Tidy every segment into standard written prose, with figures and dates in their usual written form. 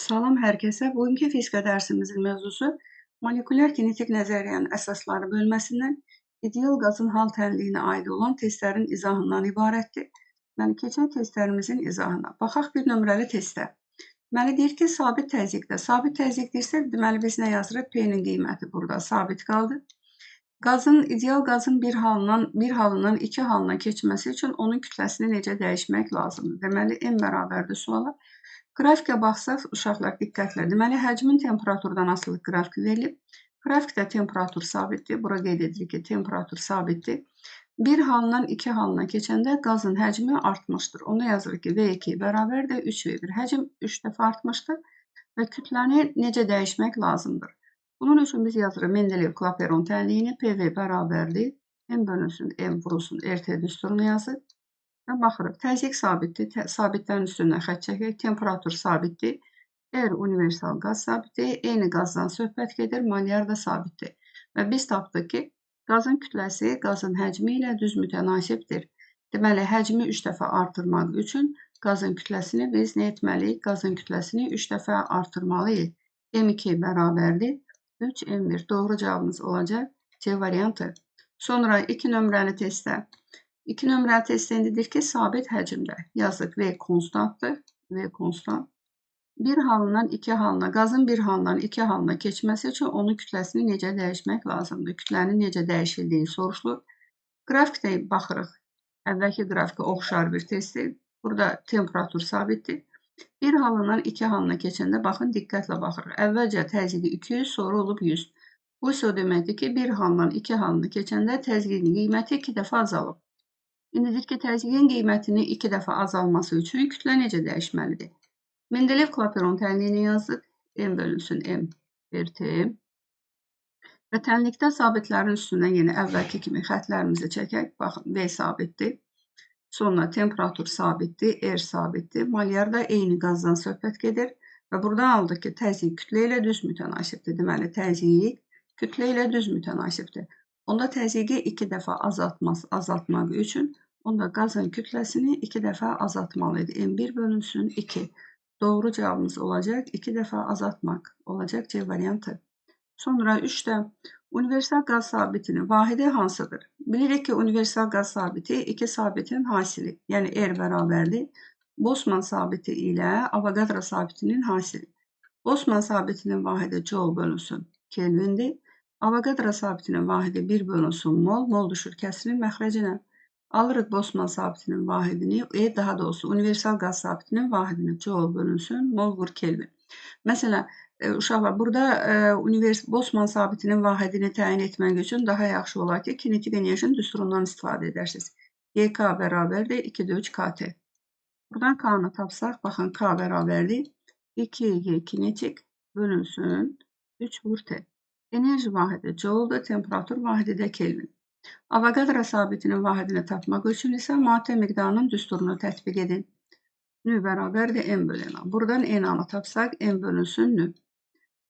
Salam hər kəsə. Bugünkü fizika dərsimizin mövzusu molekulyar kinetik nəzəriyyənin əsasları bölməsindən ideal qazın hal tənliyinə aid olan testlərin izahından ibarətdir. Deməli, keçək testlərimizin izahına. Baxaq bir nömrəli testə. Deməli, deyir ki, sabit təzyiqdə. Sabit təzyiqdirsə, deməli, biz nə yazırıq? P-nin qiyməti burada sabit qaldı. İdeal qazın bir halından iki halına keçməsi üçün onun kütləsini necə dəyişmək lazımdır? Deməli, M bərabərdir suala. Qrafikə baxsaq, uşaqlar diqqətlə. Deməli, həcmin temperaturdan asılı qrafik verilib. Qrafikdə temperatur sabitdir. Bura qeyd edilir ki, temperatur sabitdir. Bir halından iki halına keçəndə qazın həcmi artmışdır. Onu yazırıq ki, V2 bərabərdir 3V1. Həcm 3 dəfə artmışdır və kütləni necə dəyişmək lazımdır? Bunun üçün biz yazırıq Mendeleyev-Klaperon tənliyini. PV bərabərdir. M bölünsün, M vurulsun, RT düsturunu yazır. Və baxırıq, təzyiq sabitdir, sabitlərin üstündən xətt çəkək, temperatur sabitdir, R universal qaz sabitdir, eyni qazdan söhbət gedir, molyar da sabitdir. Və biz tapdıq ki, qazın kütləsi qazın həcmi ilə düz mütənasibdir. Deməli, həcmi 3 dəfə artırmaq üçün qazın kütləsini biz nə etməliyik? Qazın kütləsini 3 dəfə artırmalıyıq. M2 bərabərdir 3M1. Doğru cavabımız olacaq C variantı. Sonra 2 nömrəli testdə. 2 nömrəli testdə indidir ki, sabit həcmdə yazıq V konstantdır. V konstant. Bir halından iki halına, qazın bir halından iki halına keçməsi üçün onun kütləsini necə dəyişmək lazımdır? Kütlənin necə dəyişildiyi soruşulur. Qrafikdə baxırıq. Əvvəlki qrafikə oxşar bir testdir. Burada temperatur sabitdir. Bir halından iki halına keçəndə baxın, diqqətlə baxırıq. Əvvəlcə təzyiqi 200, sonra olub 100. Bu isə o deməkdir ki, bir halından iki halına keçəndə təzyiqin qiyməti 2 dəfə azalıb. İndidir ki, təzyiqin qiymətini 2 dəfə azalması üçün kütlə necə dəyişməlidir? Mendeleyev-Klaperon tənliyini yazdık. M bölünsün M RT. Və tənlikdə sabitlərin üstündən yenə əvvəlki kimi xətlərimizi çəkək. Baxın, V sabitdir. Sonra temperatur sabitdir, R sabitdir. Molyarda eyni qazdan söhbət gedir. Və buradan aldıq ki, təzyiq kütlə ilə düz mütənasibdir. Deməli, təzyiq kütlə ilə düz mütənasibdir. Onda təzyiqi 2 dəfə azaltmaq üçün onda qazın kütləsini 2 dəfə azaltmalıydı. M1 bölünsün 2. Doğru cavabımız olacaq 2 dəfə azaltmaq. Olacaq C variantı. Sonra 3-də universal qaz sabitinin vahidi hansıdır? Bilirik ki, universal qaz sabiti iki sabitin hasili. Yəni R bərabərdir. Bosman sabiti ilə Avogadro sabitinin hasili. Bosman sabitinin vahidi Joule bölünsün Kelvindir. Avogadro sabitinin vahidi 1 bölünsün mol. Mol düşür kəsirin məxrəcinə. Alırıq Bosman sabitinin vahidini, daha doğrusu universal qaz sabitinin vahidini Joule bölünsün mol vur Kelvin. Məsələn, uşaqlar, burada Bosman sabitinin vahidini təyin etmək üçün daha yaxşı olar ki, kinetik enerjinin düsturundan istifadə edərsiniz. YK bərabərdir 2-3 KT. Buradan K-nı tapsaq, baxın, K bərabərdir 2Y kinetik bölünsün 3 vur T. Enerji vahidi Joule'dur, temperatur vahidi də Kelvin. Avogadro sabitinin vahidini tapmaq üçün isə maddə miqdarının düsturunu tətbiq edin. Nü bərabərdir M bölü N. Buradan N-anı tapsaq, M bölünsün nü.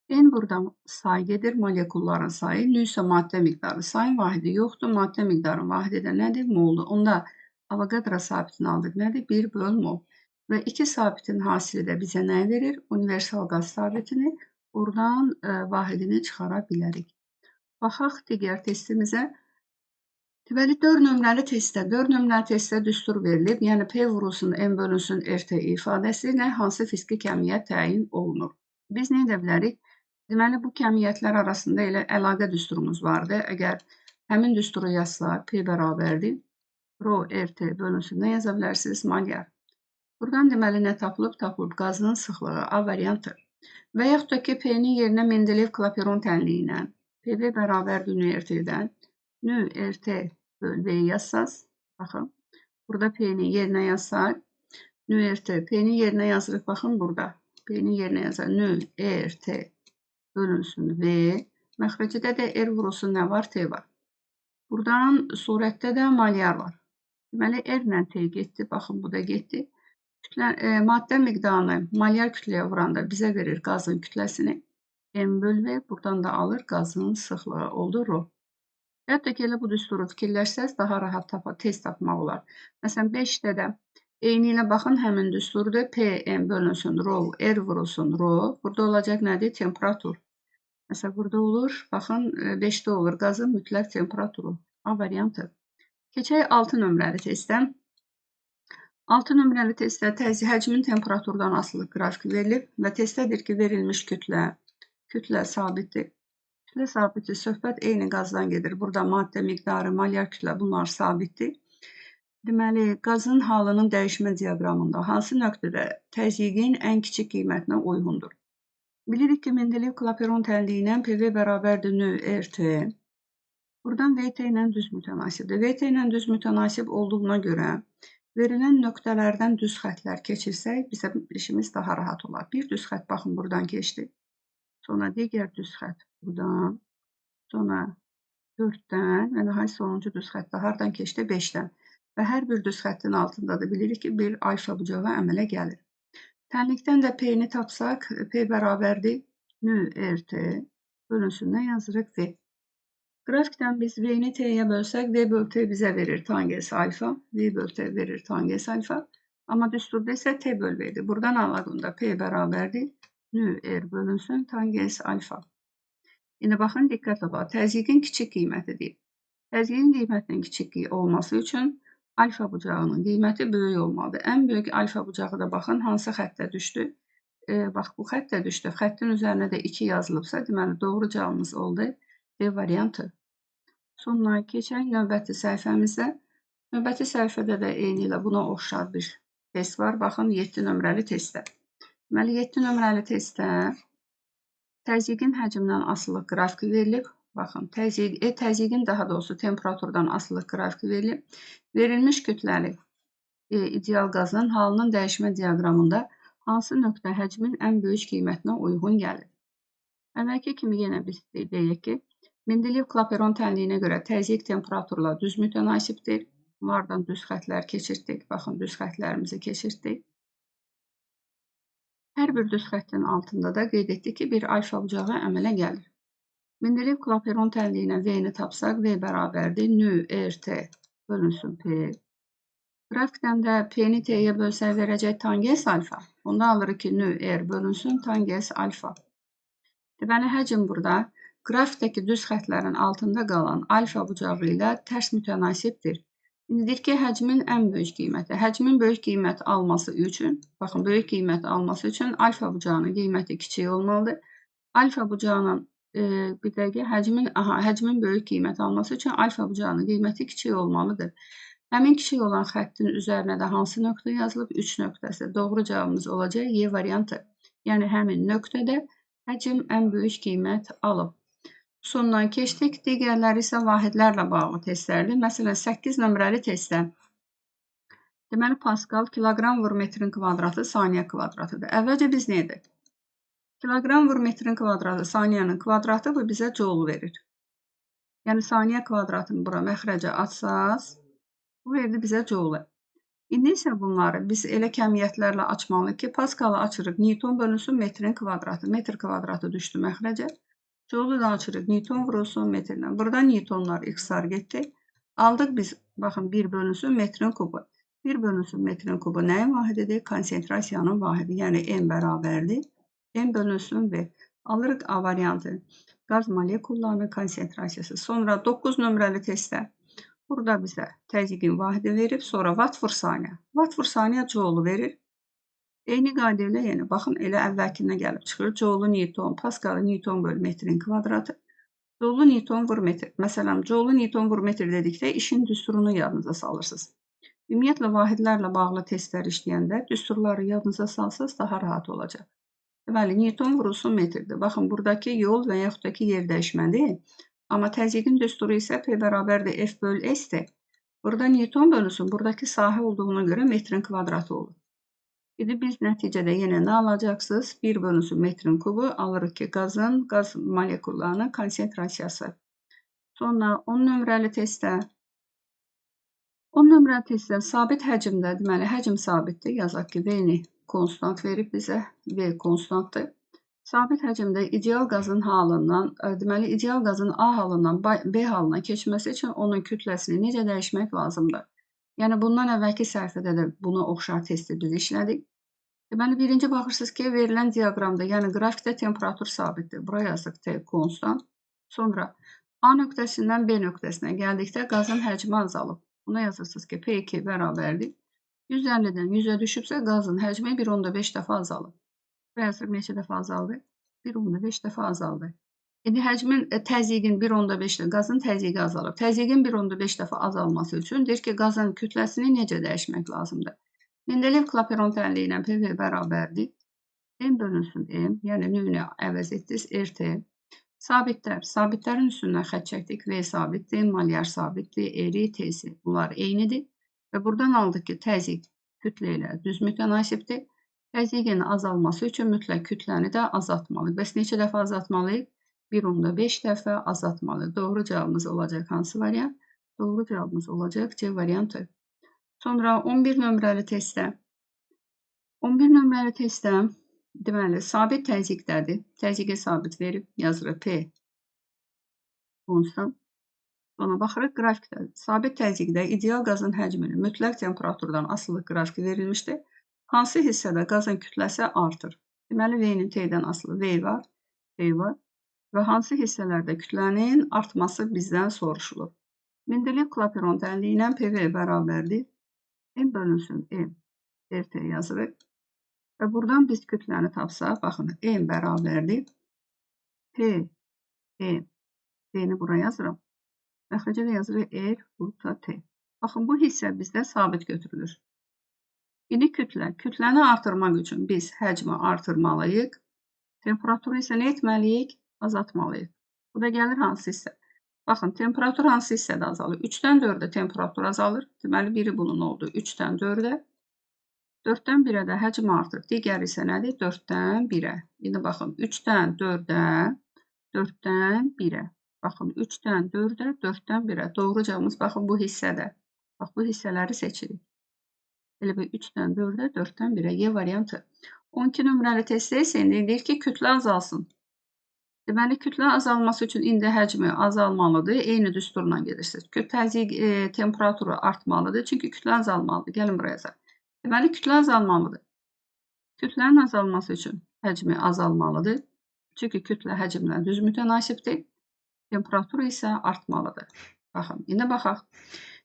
N buradan say gedir, molekulların sayı. Nü isə maddə miqdarı. Sayın vahidi yoxdur, maddə miqdarının vahidi də nədir? Moldur. Onda Avogadro sabitini aldıq. Nədir? 1 böl mol. Və iki sabitin hasili də bizə nə verir? Universal qaz sabitini. Oradan vahidini çıxara bilərik. Baxaq digər testimizə. Deməli, 4 nömrəli testdə düstur verilib, yəni P vurulsun, M bölünsün, RT ifadəsi ilə hansı fiziki kəmiyyət təyin olunur? Biz nə edə bilərik? Deməli, bu kəmiyyətlər arasında elə əlaqə düsturumuz vardı. Əgər həmin düsturu yazsaq, P bərabərdir, Rho RT bölünsün, nə yaza bilərsiniz? Molyar. Buradan deməli, nə tapılıb? Tapılıb qazının sıxlığı, A variantı. Və yaxud da ki, P-nin yerinə Mendeleyev-Klaperon tənliyi ilə PV bərabərdir nü RT-dən. Nü RT böl V yazsaq, baxın, burada P-nin yerinə yazsaq, nü RT, P-nin yerinə yazırıq, baxın burada, P-nin yerinə yazaq, nü RT bölünsün V, məxrəcidə də R vurulsun, nə var? T var. Buradan surətdə də molyar var. Deməli, R ilə T getdi, baxın, bu da getdi. Maddə miqdarını molyar kütləyə vuranda bizə verir qazın kütləsini, M böl V, buradan da alır qazın sıxlığı, oldu Rho. Hətta ki, elə bu düsturu fikirləşsəz, daha rahat test tapmaq olar. Məsələn, 5-də də Eyni ilə baxın, həmin düsturdur. PM bölünsün rho, R vurulsun rho. Burada olacaq nədir? Temperatur. Məsələn, burada olur, baxın, 5-də olur qazın mütləq temperaturu. A variantı. Keçək 6 nömrəli testdən. 6 nömrəli testdə həcmin temperaturdan asılı qrafik verilib və testdədir ki, verilmiş kütlə sabitdir. Kütlə sabitdir, söhbət eyni qazdan gedir. Burada maddə miqdarı, molyar kütlə bunlar sabitdir. Deməli, qazın halının dəyişmə diaqramında hansı nöqtədə təzyiqin ən kiçik qiymətinə uyğundur? Bilirik ki, Mendeleev-Klaperon tənliyi ilə PV bərabərdir növ RT. Buradan VT ilə düz mütənasibdir. VT ilə düz mütənasib olduğuna görə verilən nöqtələrdən düz xətlər keçirsək, bizim işimiz daha rahat olar. Bir düz xət, baxın, buradan keçdi. Sonra digər düz xət buradan, sonra 4-dən və nəhayət sonuncu düz xətdə hardan keçdi? 5-dən. Və hər bir düz xəttin altında da bilirik ki, bir alfa bucağı əmələ gəlir. Tənlikdən də P-ni tapsaq, P bərabərdir növ RT bölünsün nə yazırıq? V. Qrafikdən biz V-ni T-yə bölsək, V böl T bizə verir tangens alfa, V böl T verir tangens alfa. Amma düsturda isə T böl V-dir. Buradan anladığında P bərabərdir növ R bölünsün tangens alfa. İndi baxın, diqqətlə bax, təzyiqin kiçik qiymətidir. Təzyiqin qiymətinin kiçik olması üçün alfa bucağının qiyməti böyük olmalıdır. Ən böyük alfa bucağı da baxın, hansı xəttə düşdü? Bax, bu xəttə düşdü. Xəttin üzərinə də 2 yazılıbsa, deməli, doğru cavabımız oldu D variantı. Sonra keçək növbəti səhifəmizdə. Növbəti səhifədə də eyni ilə buna oxşar bir test var. Baxın, 7 nömrəli testdə. Deməli, 7 nömrəli testdə təzyiqin həcmdən asılı qrafiki verilib. Baxın, təzyiqin daha doğrusu temperaturdan asılı qrafiki verilib. Verilmiş kütləli ideal qazın halının dəyişmə diaqramında hansı nöqtə həcmin ən böyük qiymətinə uyğun gəlir? Əvvəlki kimi yenə biz deyək ki, Mendeleev-Klaperon tənliyinə görə təzyiq temperaturla düz mütənasibdir. Bunlardan düz xətlər keçirtdik. Baxın, düz xətlərimizi keçirtdik. Hər bir düz xəttin altında da qeyd etdik ki, bir alfa bucağı əmələ gəlir. Mendeleev-Klaperon tənliyinə V-ni tapsaq, V bərabərdir növ RT bölünsün P. Qrafikdən də P-ni T-yə bölsək verəcək tangens alfa. Onda alırıq ki, növ R bölünsün tangens alfa. Deməli, həcm burada grafikdəki düz xətlərin altında qalan alfa bucağı ilə tərs mütənasibdir. İndi deyir ki, həcmin ən böyük qiyməti. Həcmin böyük qiymət alması üçün, baxın, böyük qiymət alması üçün alfa bucağının qiyməti kiçik olmalıdır. Alfa bucağının bir dəqiqə, həcmin böyük qiymət alması üçün alfa bucağının qiyməti kiçik olmalıdır. Həmin kiçik olan xəttin üzərinə də hansı nöqtə yazılıb? 3 nöqtəsi. Doğru cavabımız olacaq Y variantı. Yəni, həmin nöqtədə həcm ən böyük qiymət alıb. Sondan keçdik. Digərləri isə vahidlərlə bağlı testlərdir. Məsələn, 8 nömrəli testdə. Deməli, Pascal kiloqram vur metrin kvadratı saniyə kvadratıdır. Əvvəlcə biz nə edirik? Kiloqram vur metrin kvadratı saniyənin kvadratı bu bizə joule verir. Yəni, saniyə kvadratını bura məxrəcə açsaz, bu verdi bizə joule. İndi isə bunları biz elə kəmiyyətlərlə açmalıyıq ki, Pascalı açırıq, Newton bölünsün metrin kvadratı. Metr kvadratı düşdü məxrəcə. Joule da açırıq, Newton vurulsun metrlə. Burada Newtonlar x-lar getdi. Aldıq biz, baxın, 1 bölünsün metrin kubu. 1 bölünsün metrin kubu nəyin vahididir? Konsentrasiyanın vahidi, yəni M bərabərdir. M bölünsün V. Alırıq A variantı. Qaz molekullarının konsentrasiyası. Sonra 9 nömrəli testdə. Burada bizə təzyiqin vahidi verib, sonra watt vur saniyə. Watt vur saniyə joule verir. Eyni qayda ilə, yəni, baxın, elə əvvəlkindən gəlib çıxır. Joule Newton, Pascalı Newton böl metrin kvadratı. Joule Newton vur metr. Məsələn, Joule Newton vur metr dedikdə işin düsturunu yadınıza salırsınız. Ümumiyyətlə, vahidlərlə bağlı testlər işləyəndə düsturları yadınıza salsınız daha rahat olacaq. Deməli, Newton vurulsun metrdir. Baxın, buradakı yol və yaxud da ki, yer dəyişmədir. Amma təzyiqin düsturu isə P bərabərdir F böl S-dir. Burada Newton bölünsün, buradakı sahə olduğuna görə metrin kvadratı olur. İndi biz nəticədə yenə nə alacaqsınız? 1 bölünsün metrin kubu alırıq ki, qaz molekullarının konsentrasiyası. Sonra 10 nömrəli testdə. 10 nömrəli testdə sabit həcmdə, deməli, həcm sabitdir. Yazaq ki, V-ni konstant verib bizə, V konstantdır. Sabit həcmdə ideal qazın halından, deməli, ideal qazın A halından B halına keçməsi üçün onun kütləsini necə dəyişmək lazımdır? Yəni bundan əvvəlki səhifədə də buna oxşar testi biz işlədik. Deməli, birinci baxırsınız ki, verilən diaqramda, yəni qrafikdə temperatur sabitdir. Bura yazıq T konstant. Sonra A nöqtəsindən B nöqtəsinə gəldikdə qazın həcmi azalıb. Buna yazırsınız ki, P2 bərabərdir. 150-dən 100-ə düşübsə qazın həcmi 1.5 dəfə azalıb. Bura yazıq neçə dəfə azaldı? 1.5 dəfə azaldı. İndi həcmin təzyiqin 1.5-də qazın təzyiqi azalıb. Təzyiqin 1.5 dəfə azalması üçün deyir ki, qazın kütləsini necə dəyişmək lazımdır? Mendeleyev Klaperon tənliyi ilə PV bərabərdir. M bölünsün M, yəni növünü əvəz etdiniz, RT. Sabitlər, sabitlərin üstündən xətt çəkdik. V sabitdir, malyar sabitdir, Eri, T'si. Bunlar eynidir. Və buradan aldıq ki, təzyiq kütlə ilə düz mütənasibdir. Təzyiqin azalması üçün mütləq kütləni də azaltmalıyıq. Bəs neçə dəfə azaltmalıyıq? 1.5 dəfə azaltmalıyıq. Doğru cavabımız olacaq hansı variant? Doğru cavabımız olacaq C variantı. Sonra 11 nömrəli testdə. 11 nömrəli testdə deməli, sabit təzyiqdədir. Təzyiqi sabit verib, yazırıq P konstant. Sonra baxırıq qrafikdə. Sabit təzyiqdə ideal qazın həcminin mütləq temperaturdan asılı qrafiki verilmişdir. Hansı hissədə qazın kütləsi artır? Deməli, V-nin T-dən asılı V var, T var və hansı hissələrdə kütlənin artması bizdən soruşulur. Mendeleyev Klaperon tənliyi ilə PV bərabərdir. M bölünsün M, RT yazırıq. Və buradan biz kütləni tapsaq, baxın, M bərabərdir. P, M, P-ni buraya yazırım. Məxrəcə də yazırıq R, burada T. Baxın, bu hissə bizdə sabit götürülür. İndi kütləni artırmaq üçün biz həcmi artırmalıyıq. Temperaturu isə nə etməliyik? Azaltmalıyıq. Bu da gəlir hansı hissə? Baxın, temperatur hansı hissədə azalır? 3-dən 4-ə temperatur azalır. Deməli, biri bunun oldu 3-dən 4-ə. 4-dən 1-ə də həcm artır. Digəri isə nədir? 4-dən 1-ə. İndi baxın, 3-dən 4-ə, 4-dən 1-ə. Baxın, 3-dən 4-ə, 4-dən 1-ə. Doğru cavabımız, baxın, bu hissədə. Bax, bu hissələri seçirik. Elə bir 3-dən 4-ə, 4-dən 1-ə. Y variantı. 12 nömrəli testdə isə indi deyir ki, kütlə azalsın. Deməli, kütlə azalması üçün indi həcmi azalmalıdır. Eyni düsturla gedirsiniz. Təzyiq temperaturu artmalıdır. Çünki kütlə azalmalıdır. Gəlin buraya yazaq. Deməli, kütlə azalmalıdır. Kütlənin azalması üçün həcmi azalmalıdır. Çünki kütlə həcmlə düz mütənasibdir. Temperatur isə artmalıdır. Baxın, indi baxaq.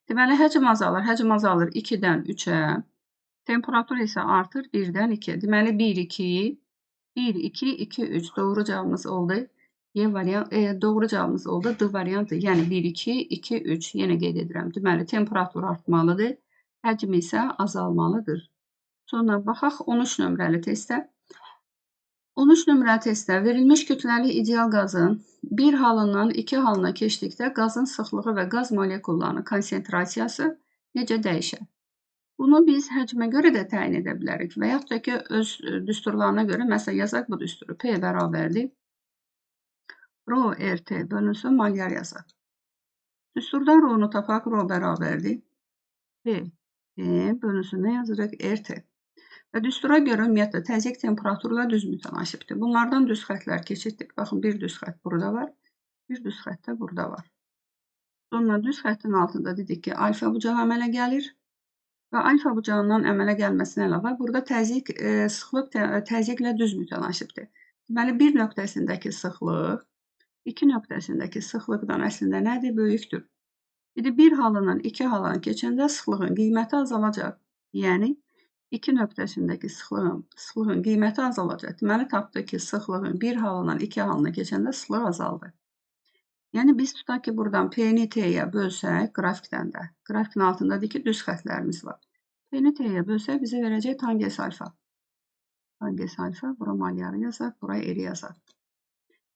Deməli, həcm azalır. Həcm azalır 2-dən 3-ə. Temperatur isə artır 1-dən 2-ə. Deməli, 1, 2, 1, 2, 2, 3. Doğru cavabımız oldu. Y variant, doğru cavabımız oldu. D variantı. Yəni 1, 2, 2, 3. Yenə qeyd edirəm. Deməli, temperatur artmalıdır. Həcm isə azalmalıdır. Sonra baxaq 13 nömrəli testdə. 13 nömrəli testdə verilmiş kütləli ideal qazın bir halından 2 halına keçdikdə qazın sıxlığı və qaz molekullarının konsentrasiyası necə dəyişər? Bunu biz həcmə görə də təyin edə bilərik və yaxud da ki, öz düsturlarına görə, məsələn, yazaq bu düsturu. P bərabərdir. Rho RT bölünsün malyar yazaq. Düsturdan Rho-nu tapaq, Rho bərabərdir. P bölünsün nə yazırıq? RT. Və düstura görə ümumiyyətlə təzyiq temperaturla düz mütənasibdir. Bunlardan düz xətlər keçirdik. Baxın, bir düz xətt burada var, bir düz xətt də burada var. Sonra düz xəttin altında dedik ki, alfa bucağı əmələ gəlir. Və alfa bucağından əmələ gəlməsinə əlavə, burada təzyiq, sıxlıq təzyiqlə düz mütənasibdir. Deməli, bir nöqtəsindəki sıxlıq, iki nöqtəsindəki sıxlıqdan əslində nədir? Böyükdür. İndi bir halından iki halına keçəndə sıxlığın qiyməti azalacaq. Yəni, iki nöqtəsindəki sıxlığın qiyməti azalacaq. Deməli, tapdı ki, sıxlığın bir halından iki halına keçəndə sıxlıq azaldı. Yəni, biz tutaq ki, buradan P-ni T-yə bölsək, qrafikdən də, grafikin altındadır ki, düz xətlərimiz var. P-ni T-yə bölsək, bizə verəcək tangens alfa. Tangens alfa, bura malyarı yazaq, bura eri yazaq.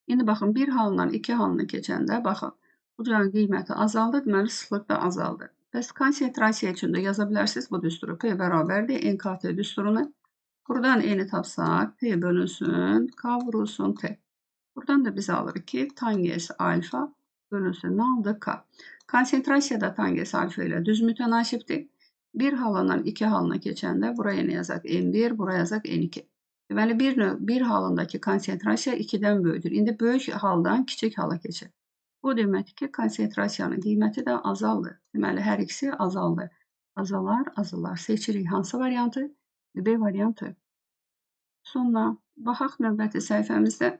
İndi baxın, bir halından iki halını keçəndə, baxın, bucağın qiyməti azaldı, deməli, sıxlıq da azaldı. Bəs konsentrasiya üçün də yaza bilərsiniz bu düsturu. P bərabərdir, NKT düsturunu. Buradan eni tapsaq, P bölünsün, K vurulsun T. Buradan da biz alırıq ki, tangens alfa bölünsün nə oldu? K. Konsentrasiyada tangens alfa ilə düz mütənasibdir. Bir halından iki halına keçəndə buraya nə yazaq? N1, buraya yazaq N2. Deməli, bir halındakı konsentrasiya 2-dən böyüdür. İndi böyük haldan kiçik hala keçir. Bu deməkdir ki, konsentrasiyanın qiyməti də azaldı. Deməli, hər ikisi azaldı. azalar, azalar. Seçirik hansı variantı? B variantı. Sonra baxaq növbəti səhifəmizdə.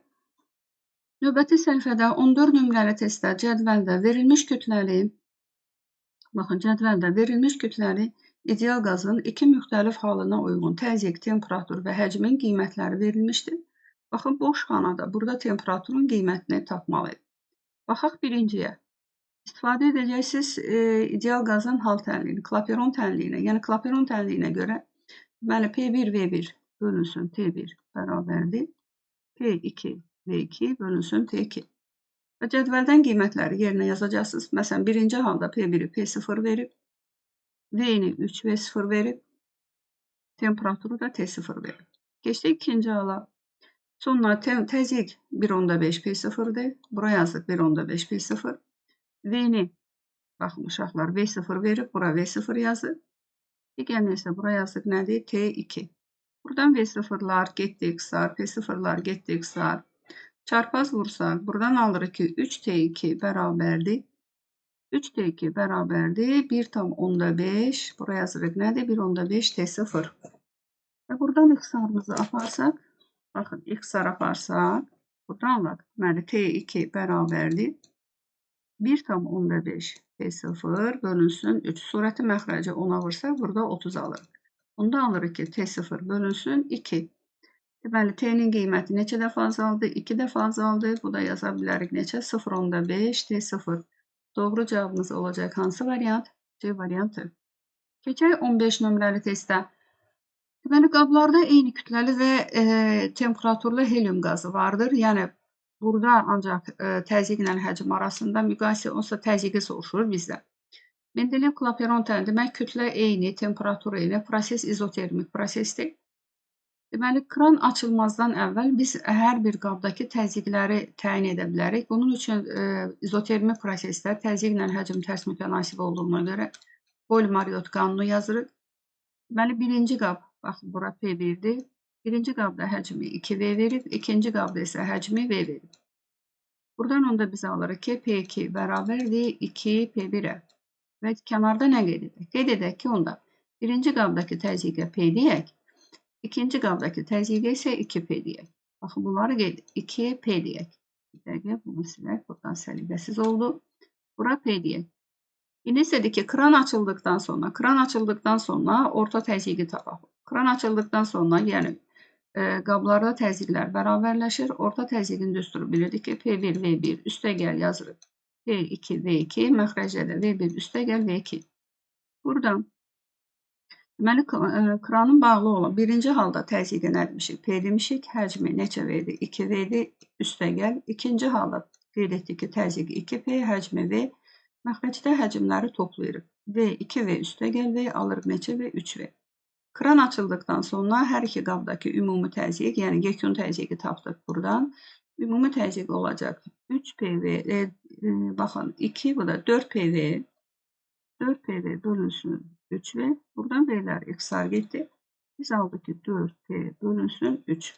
Növbəti səhifədə 14 nömrəli testdə cədvəldə verilmiş kütləli, baxın cədvəldə verilmiş kütləli ideal qazın iki müxtəlif halına uyğun təzyiq, temperatur və həcmin qiymətləri verilmişdir. Baxın boş xanada burada temperaturun qiymətini tapmalıyıq. Baxaq birinciyə. İstifadə edəcəksiniz ideal qazın hal tənliyini, klaperon tənliyinə. Yəni klaperon tənliyinə görə deməli P1 V1 bölünsün T1 bərabərdir. P2 V2 bölünsün T2. Və cədvəldən qiymətləri yerinə yazacaqsınız. Məsələn, birinci halda P1-i P0 verib, V-ni 3V0 verib, temperaturu da T0 verib. Keçdik ikinci hala. Sonra təzyiq 1.5 P0-dir. Bura yazdık 1.5 P0. V-ni baxın uşaqlar V0 verib, bura V0 yazıb. Digərini isə bura yazdıq nədir? T2. Buradan V0'lar getdi x'lar, P0'lar getdi x'lar. Çarpaz vursaq, buradan alırıq ki 3T2 bərabərdir. 3T2 bərabərdir 1,5. Buraya yazırıq nədir? 1,5 T0. Və buradan x'larımızı aparsaq, baxın x'lar aparsaq, buradan alaq. Deməli T2 bərabərdir 1,5 T0 bölünsün 3. Surəti məxrəci 10'a vursaq, burada 30 alırıq. Onda alırıq ki T0 bölünsün 2. Deməli T'nin qiyməti neçə dəfə azaldı? 2 dəfə azaldı. Bu da yaza bilərik neçə? 0,5 T0. Doğru cavabımız olacaq hansı variant? C variantı. Keçək 15 nömrəli testdə. Deməli qablarda eyni kütləli və temperaturlu helium qazı vardır. Yəni burada ancaq təzyiqlə həcm arasında müqayisə olsa təzyiqi soruşur bizdə. Mendeleyev klaperon tənliyi demək kütlə eyni, temperatur eyni, proses izotermik prosesdir. Deməli, kran açılmazdan əvvəl biz hər bir qabdakı təzyiqləri təyin edə bilərik. Bunun üçün izotermik prosesdə təzyiqlə həcm tərs mütənasib olduğuna görə Boyle-Mariotte qanunu yazırıq. Deməli, birinci qab, baxın, bura P1'dir. Birinci qabda həcmi 2V verib, ikinci qabda isə həcmi V verib. Buradan onda biz alırıq ki, P2 bərabərdir 2P1'ə. Və kənarda nə qeyd edək? Qeyd edək ki, onda birinci qabdakı təzyiqə P deyək. İkinci qabdakı təzyiqə isə 2P deyək. Baxın, bunları qeyd 2P deyək. Bir dəqiqə, bunu silək. Buradan səliqəsiz oldu. Bura P deyək. İndi istədik ki, kran açıldıqdan sonra orta təzyiqi tapaq. Kran açıldıqdan sonra, yəni qablarda təzyiqlər bərabərləşir. Orta təzyiqin düsturu bilirdik ki, P1, V1 üstəgəl yazırıq. P2, V2, məxrəcdə də V1 üstəgəl V2. Buradan deməli, kranın bağlı olan birinci halda təzyiqə nə demişik? P demişik, həcmi neçə V-dir? 2V-dir, üstəgəl. İkinci halda qeyd etdik ki, təzyiq 2P, həcmi V. Məxrəcdə həcmləri toplayırıq. V, 2V üstəgəl V alırıq neçə V? 3V. Kran açıldıqdan sonra hər iki qabdakı ümumi təzyiq, yəni yekun təzyiqi tapdıq buradan. Ümumi təzyiq olacaq 3PV, baxın 2, bu da 4PV. 4PV bölünsün 3V. Buradan V'lər x'lar getdi. Biz aldıq ki 4P bölünsün 3.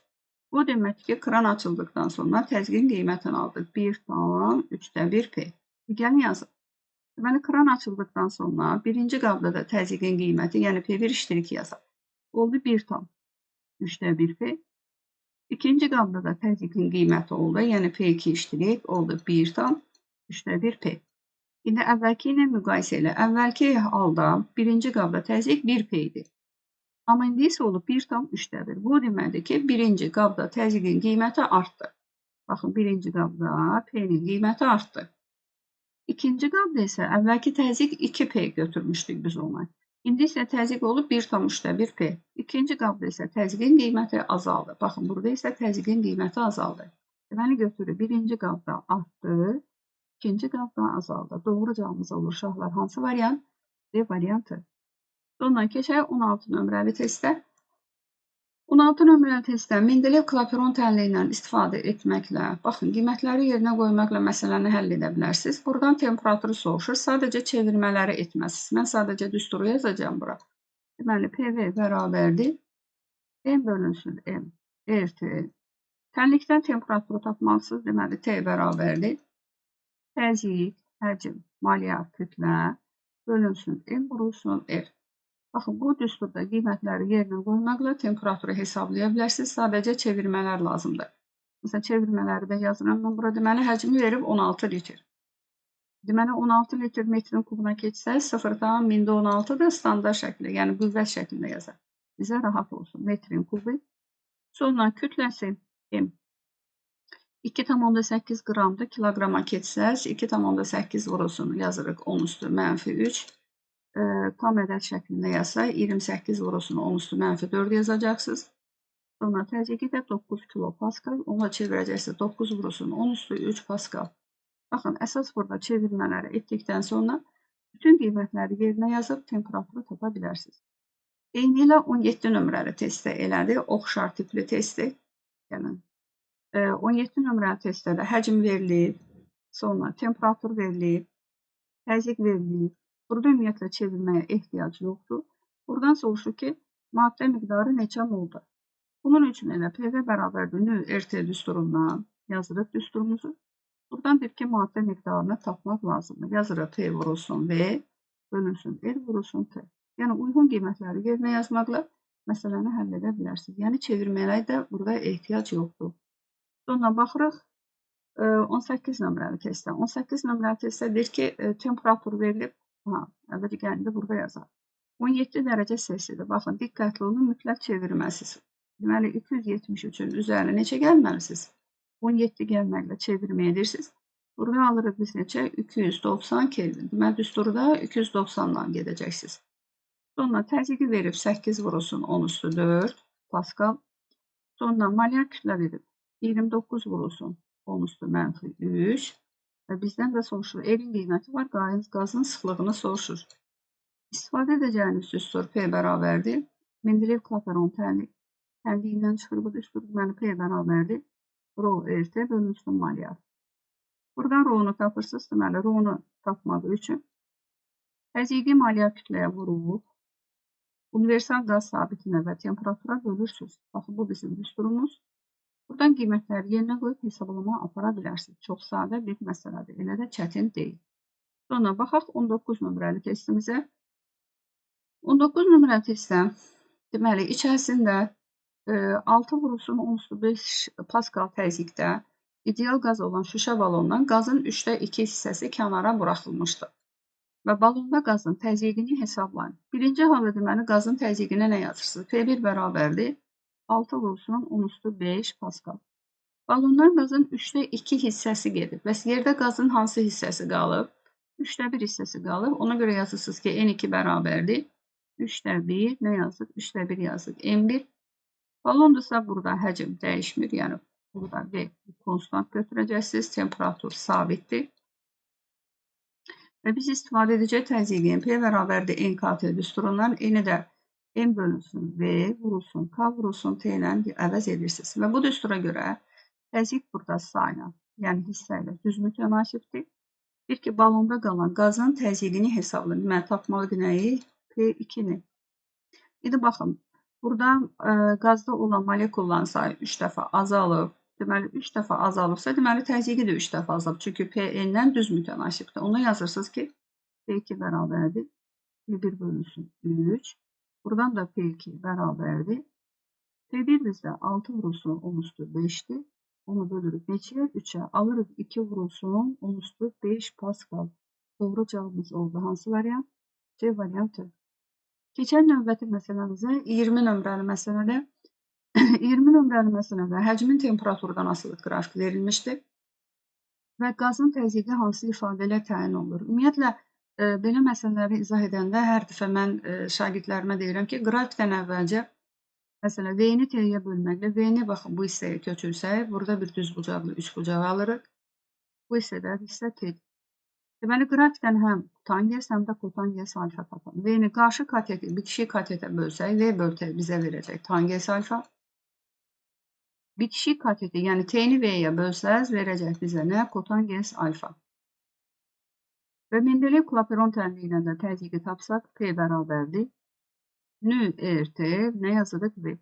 Bu demək ki, kran açıldıqdan sonra təzyiqin qiymətini aldıq. 1,3'də 1P. Gəlin yazın. Deməli, kran açıldıqdan sonra birinci qabda da təzyiqin qiyməti, yəni P1 işdir 2 yazaq. Oldu 1,3'də 1P. İkinci qabda da təzyiqin qiyməti oldu, yəni P2 işdir, oldu 1,3'də 1P. İndi əvvəlki ilə müqayisə ilə. Əvvəlki halda birinci qabda təzyiq 1P idi. Amma indi isə olub 1,3'də 1. Bu deməkdir ki, birinci qabda təzyiqin qiyməti artdı. Baxın, birinci qabda P'nin qiyməti artdı. İkinci qabda isə əvvəlki təzyiq 2P götürmüşdük biz ona. İndi isə təzyiq olub 1,3'də 1P. İkinci qabda isə təzyiqin qiyməti azaldı. Baxın, burada isə təzyiqin qiyməti azaldı. Deməli, götürü birinci qabda artdı, ikinci qabda azaldı. Doğru cavabımız olur uşaqlar. Hansı variant? D variantı. Sonra keçək 16 nömrəli testə. 16 nömrəli testdə Mendeleyev klaperon tənliyindən istifadə etməklə, baxın, qiymətləri yerinə qoymaqla məsələni həll edə bilərsiniz. Buradan temperaturu soruşur, sadəcə çevirmələri etməsiniz. Mən sadəcə düsturu yazacağım bura. Deməli, PV bərabərdir. M bölünsün M, RT. Tənlikdən temperaturu tapmalısınız. Deməli, T bərabərdir. Təzyiq, həcm, malyar, kütlə bölünsün M vurulsun R. Baxın, bu düsturda qiymətləri yerinə qoymaqla temperaturu hesablaya bilərsiniz. Sadəcə çevirmələr lazımdır. Məsələn, çevirmələri də yazıram. Mən burada deməli həcmi verib 16 litr. Deməli 16 litr metrin kubuna keçsə 0,16-dır standart şəkildə, yəni qüvvət şəklində yazar. Bizə rahat olsun. Metrin kubu. Sonra kütləsi M 2,8 qramdır. Kiloqrama keçsəz 2,8 vurulsun yazırıq 10 üstü -3. Tam ədəd şəklində yazsa 28 vurulsun 10 üstü -4 yazacaqsınız. Sonra təzyiqi də 9 kilopaskal. Ona çevirəcəksiniz 9 vurulsun 10 üstü 3 paskal. Baxın, əsas burada çevirmələri etdikdən sonra bütün qiymətləri yerinə yazıb temperaturu tapa bilərsiniz. Eyni ilə 17 nömrəli testdə elədi. Oxşar tipli testi. Yəni 17 nömrəli testdə də həcm verilib, sonra temperatur verilib, təzyiq verilib. Burada ümumiyyətlə çevirməyə ehtiyac yoxdur. Buradan soruşur ki, maddə miqdarı neçə moldur? Bunun üçün elə PV bərabərdir nÜ/RT düsturundan yazırıq düsturumuzu. Buradan bir ki, maddə miqdarını tapmaq lazımdır. Yazırıq P vurulsun V, bölünsün L vurulsun T. Yəni, uyğun qiymətləri yerinə yazmaqla məsələni həll edə bilərsiniz. Yəni, çevirməyə də burada ehtiyac yoxdur. Sonra baxırıq 18 nömrəli testdə. 18 nömrəli testdə deyir ki, temperatur verilib. Əvvəlcə gəlində burada yazar. 17 dərəcə Selsidir. Baxın, diqqətli olun, mütləq çevirməsiz. Deməli, 273-ün üzərinə neçə gəlməlisiniz? 17 gəlməklə çevirmə edirsiniz. Burada alırıq biz neçə? 290 Kelvin. Deməli, düsturda 290-dan gedəcəksiniz. Sonra təzyiqi verib 8 vurulsun 10 üstü 4 paskal. Sonra molyar kütlə verib 29 vurulsun 10 üstü -3. Və bizdən də soruşur. Elin qiyməti var, qazın sıxlığını soruşur. İstifadə edəcəyiniz düstur P bərabərdir. Mendeleyev-Klaperon tənliyindən çıxır bu düstur. Deməli, P bərabərdir. Rho/RT bölünsün molyar. Buradan Rho-nu tapırsınız. Deməli, Rho-nu tapmaq üçün təzyiqi molyar kütləyə vurub, universal qaz sabitinə və temperatura bölürsünüz. Baxın, bu bizim düsturumuz. Buradan qiymətləri yerinə qoyub hesablama apara bilərsiniz. Çox sadə bir məsələdir. Elə də çətin deyil. Sonra baxaq 19 nömrəli testimizə. 19 nömrəli testdə deməli, içərisində 6 vurulsun 10 üstü 5 paskal təzyiqdə ideal qaz olan şüşə balondan qazın 3/2 hissəsi kənara buraxılmışdır. Və balonda qazın təzyiqini hesablayın. Birinci halda deməli, qazın təzyiqinə nə yazırsınız? P1 bərabərdir. 6 vurulsun 10 üstü 5 paskal. Balondan qazın 3/2 hissəsi gedib. Bəs yerdə qazın hansı hissəsi qalıb? 3/1 hissəsi qalıb. Ona görə yazırsınız ki, N2 bərabərdir. 3/1 nə yazıq? 3/1 yazıq. M1 balondursa burada həcm dəyişmir. Yəni, burada V konstant götürəcəksiniz. Temperatur sabitdir. Və biz istifadə edəcək təzyiqin P bərabərdir NKT düsturundan N-i də M bölünsün V vurulsun K vurulsun T ilə əvəz edirsiniz. Və bu düstura görə təzyiq burada sayla, yəni hissə ilə düz mütənasibdir. Bir ki, balonda qalan qazın təzyiqini hesablayın. Deməli, tapmalıyıq nəyi? P2-ni. İndi baxın, burada qazda olan molekulların sayı 3 dəfə azalıb. Deməli, 3 dəfə azalıbsa, deməli, təzyiqi də 3 dəfə azalıb. Çünki P-N-dən düz mütənasibdir. Ona yazırsınız ki, P2 bərabərdir. P1 bölünsün 3. Buradan da P2 bərabərdir. P1 bizdə 6 vurulsun 10 üstü 5-dir. Onu bölürük neçəyə? 3-ə. Alırıq 2 vurulsun 10 üstü 5 paskal. Doğru cavabımız oldu. Hansı variant? C variantı. Keçən növbəti məsələmizə 20 nömrəli məsələdə 20 nömrəli məsələdə həcmin temperaturudan asılı qrafik verilmişdir. Və qazın təzyiqi hansı ifadə ilə təyin olunur? Ümumiyyətlə, belə məsələləri izah edəndə hər dəfə mən şagirdlərimə deyirəm ki, qrafikdən əvvəlcə məsələn, V-ni T-yə bölməklə V-ni baxın bu hissəyə köçürsək, burada bir düz bucaqlı 3 bucaq alırıq. Bu hissədə hissə T-dir. Deməli, qrafikdən həm tangens, həm də kotangens alfa tapın. V-ni qarşı kateti, bitişik katetə bölsək, V böl T bizə verəcək tangens alfa. Bitişik kateti, yəni T-ni V-yə bölsəz, verəcək bizə nə? Kotangens alfa. Və Mendeleyev-Klaperon tənliyindən də təzyiqi tapsaq, P bərabərdir. nÜ/RT nə yazırıq? V.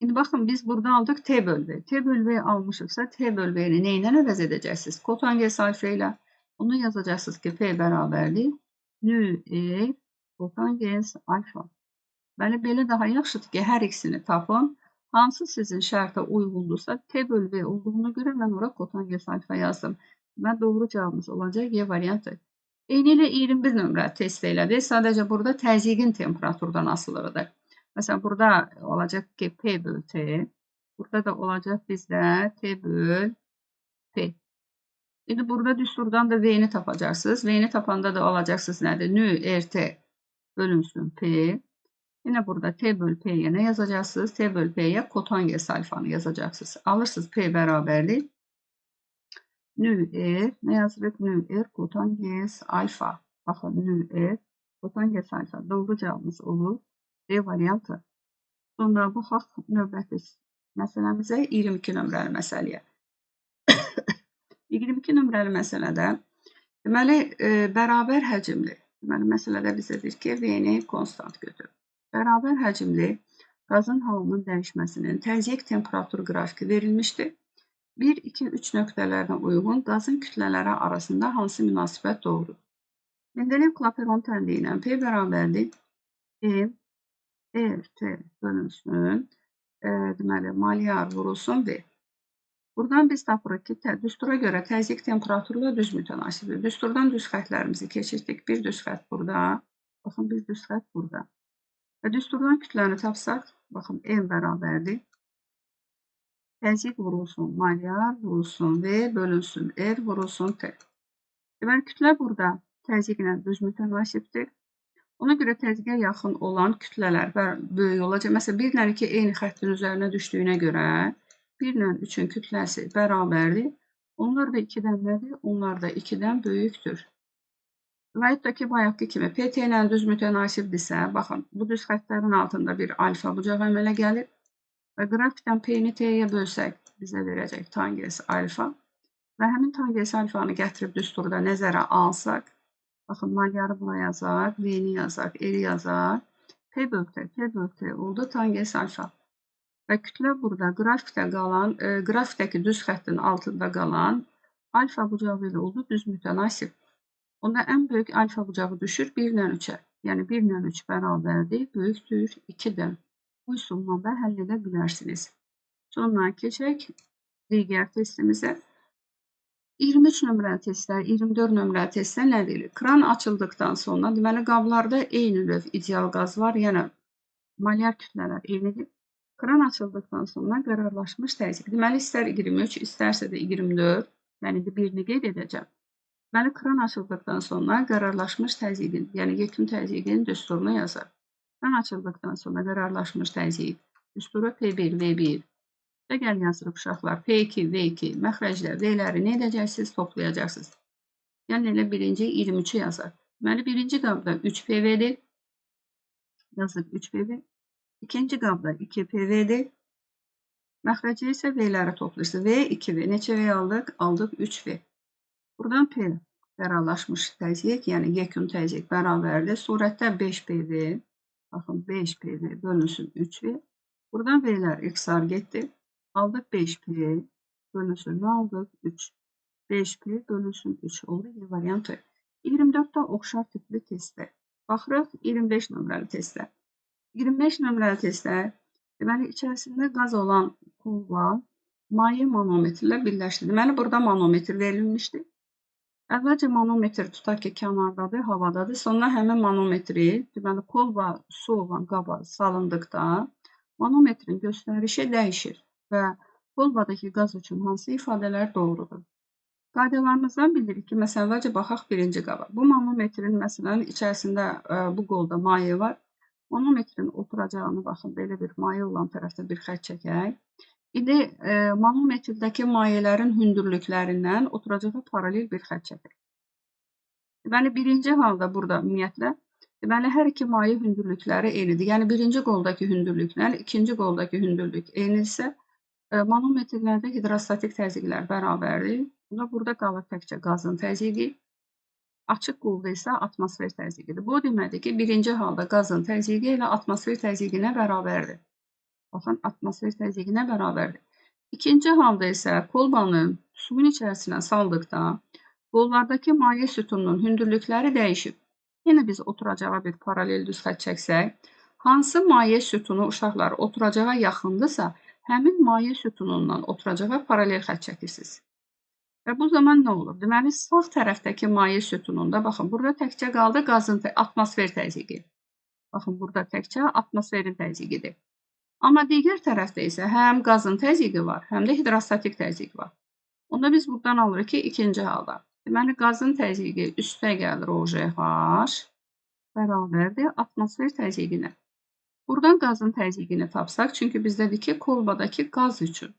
İndi baxın, biz burada aldıq T böl V. T böl V almışıqsa, T böl V-ni nə ilə əvəz edəcəksiniz? Kotangens alfa ilə. Onu yazacaqsınız ki, P bərabərdir. nÜ/R kotangens alfa. Deməli, belə daha yaxşıdır ki, hər ikisini tapın. Hansı sizin şərtə uyğundursa, T bölü V olduğuna görə mən ora kotangens alfa yazdım. Və doğru cavabımız olacaq Y variantı. Eyni ilə 21 nömrə test elədik. Sadəcə burada təzyiqin temperaturdan asılılıdır. Məsələn, burada olacaq ki, P bölü T. Burada da olacaq bizdə T bölü P. İndi burada düsturdan da V-ni tapacaqsınız. V-ni tapanda da olacaqsınız nədir? Nü RT bölünsün P. Yine burada T bölü P'ye ne yazacaksınız? T bölü P'ye kotangens alfanı yazacaksınız. Alırsınız P beraberlik. Nü R ne yazırıq? Nü R kotangens alfa. Bakın nü R kotangens alfa. Doğru cevabımız olur. D variantı. Sonra bu haq növbəti məsələmizə 22 nömrəli məsələyə. 22 nömrəli məsələdə deməli bərabər həcmli. Deməli məsələdə bizə deyir ki, V-ni konstant götür. Bərabər həcmli qazın halının dəyişməsinin təzyiq temperatur qrafiki verilmişdir. 1, 2, 3 nöqtələrinə uyğun qazın kütlələri arasında hansı münasibət doğrudur? Mendeleev Klaperon tənliyi ilə P bərabərdir M, T bölünsün, deməli, malyar vurulsun V. Buradan biz tapırıq ki, düstura görə təzyiq temperaturla düz mütənasibdir. Düsturdan düz xətlərimizi keçirdik. Bir düz xət burada, baxın bir düz xət burada. Və düsturdan kütləni tapsaq, baxın M bərabərdir. Təzyiq vurulsun malyar, vurulsun V, bölünsün R, vurulsun T. Deməli, kütlə burada təzyiqlə düz mütənasibdir. Ona görə təzyiqə yaxın olan kütlələr böyük olacaq. Məsələn, 1 ilə 2 eyni xəttin üzərinə düşdüyünə görə 1 ilə 3-ün kütləsi bərabərdir. Onlar da 2-dən nədir? Onlar da 2-dən böyükdür. Və hətta ki, bayaqki kimi PT ilə düz mütənasibdirsə, baxın, bu düz xətlərin altında bir alfa bucağı əmələ gəlir. Və qrafikdən P-ni T-yə bölsək, bizə verəcək tangens alfa. Və həmin tangens alfanı gətirib düsturda nəzərə alsaq, baxın, malyarı buna yazaq, V-ni yazaq, R-i yazaq, P bölü T oldu tangens alfa. Və kütlə burada qrafikdə qalan, grafikdəki düz xəttin altında qalan alfa bucağı ilə oldu düz mütənasib. Onda ən böyük alfa bucağı düşür 1 ilə 3-ə. Yəni 1 ilə 3 bərabərdir, böyükdür 2-dən. Bu üsulla da həll edə bilərsiniz. Sonra keçək digər testimizə. 23 nömrəli testlər, 24 nömrəli testlər nə deyilir? Kran açıldıqdan sonra, deməli, qablarda eyni növ ideal qaz var, yəni malyar kütlələr eynidir. Kran açıldıqdan sonra qərarlaşmış təzyiq. Deməli, istər 23, istərsə də 24, yəni birini qeyd edəcəm. Deməli, kran açıldıqdan sonra qərarlaşmış təzyiqin, yəni yekun təzyiqin düsturunu yazar. Kran açıldıqdan sonra qərarlaşmış təzyiq, düsturu P1, V1. Və gəl yazırıq uşaqlar, P2, V2, məxrəcdə V-ləri nə edəcəksiniz? Toplayacaqsınız. Yəni, elə birinci 23-ü yazaq. Deməli, birinci qabda 3PV-dir. Yazıq 3PV. İkinci qabda 2PV-dir. Məxrəcə isə V-ləri toplayırsınız. V, 2V. Neçə V aldıq? Aldıq 3V. Buradan P qərarlaşmış təzyiq, yəni yekun təzyiq bərabərdir. Surətdə 5PV. Baxın, 5PV bölünsün 3V. Buradan V-lər ixtisar getdi. Aldıq 5P bölünsün nə aldıq? 3. 5P bölünsün 3 oldu. Y variantı. 24-də oxşar tipli testlər. Baxırıq 25 nömrəli testlər. 25 nömrəli testlər, deməli, içərisində qaz olan kolba maye manometrlə birləşdir. Deməli, burada manometr verilmişdir. Əvvəlcə manometr tutaq ki, kənardadır, havadadır. Sonra həmin manometri, deməli, kolba su olan qaba salındıqda manometrin göstərişi dəyişir. Və kolbadakı qaz üçün hansı ifadələr doğrudur? Qaydalarımızdan bilirik ki, məsələn, əvvəlcə baxaq birinci qaba. Bu manometrin, məsələn, içərisində bu qolda maye var. Manometrin oturacağını, baxın, belə bir maye olan tərəfdə bir xət çəkək. İndi manometrdəki mayələrin hündürlüklərindən oturacağa paralel bir xət çəkək. Deməli, birinci halda burada ümumiyyətlə, deməli, hər iki maye hündürlükləri eynidir. Yəni, birinci qoldakı hündürlüklər, ikinci qoldakı hündürlük eynidirsə, manometrlərdə hidrostatik təzyiqlər bərabərdir. Burada qalır təkcə qazın təzyiqi. Açıq qolda isə atmosfer təzyiqidir. Bu deməkdir ki, birinci halda qazın təzyiqi ilə atmosfer təzyiqinə bərabərdir. Baxın, atmosfer təzyiqinə bərabərdir. İkinci halda isə kolbanı suyun içərisinə saldıqda qollardakı maye sütununun hündürlükləri dəyişib. Yenə biz oturacağa bir paralel düz xət çəksək, Hansı maye sütunu uşaqlar oturacağa yaxındırsa, həmin maye sütunundan oturacağa paralel xətt çəkirsiniz. Və bu zaman nə olur? Deməli, sağ tərəfdəki maye sütununda, baxın, burada təkcə qaldı qazın atmosfer təzyiqi. Baxın, burada təkcə atmosferin təzyiqidir. Amma digər tərəfdə isə həm qazın təzyiqi var, həm də hidrostatik təzyiq var. Onda biz buradan alırıq ki, ikinci halda. Deməli, qazın təzyiqi üstə gəlir OJH bərabərdir atmosfer təzyiqinə. Buradan qazın təzyiqini tapsaq, çünki bizdədir ki, kolbadakı qaz üçün.